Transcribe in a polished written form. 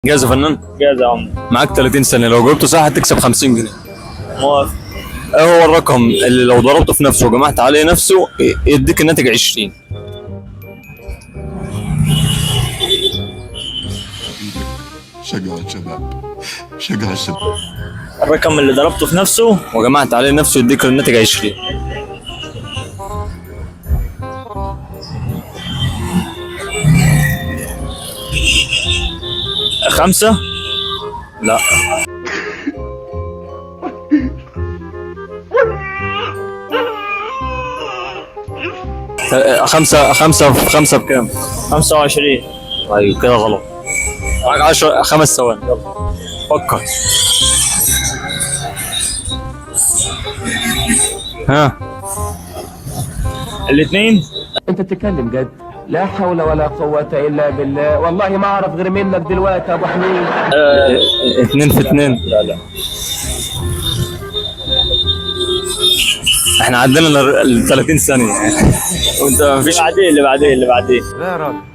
جاهز يا فنان؟ جاهز يا عم. معاك 30 ثانية، لو جاوبته صح هتكسب 50 جنيه. موافق. ايه هو الرقم اللي لو ضربته في نفسه وجمعت عليه نفسه يديك الناتج 20؟ شجع الشباب، شجع الشباب. الرقم اللي ضربته في نفسه وجمعت عليه نفسه يديك الناتج 20. خمسة. لا. خمسة في خمسة بكام؟ 25. طيب كده غلط. معاك 10 5 ثواني يلا فكر. ها الاثنين. انت بتتكلم جد؟ لا حول ولا قوة الا بالله، والله ما اعرف غير منك دلوقتي يا ابو حميد. 2 في 2. لا. احنا عندنا ال 30 ثانية وانت مفيش. اللي بعديه. لا يا راجل.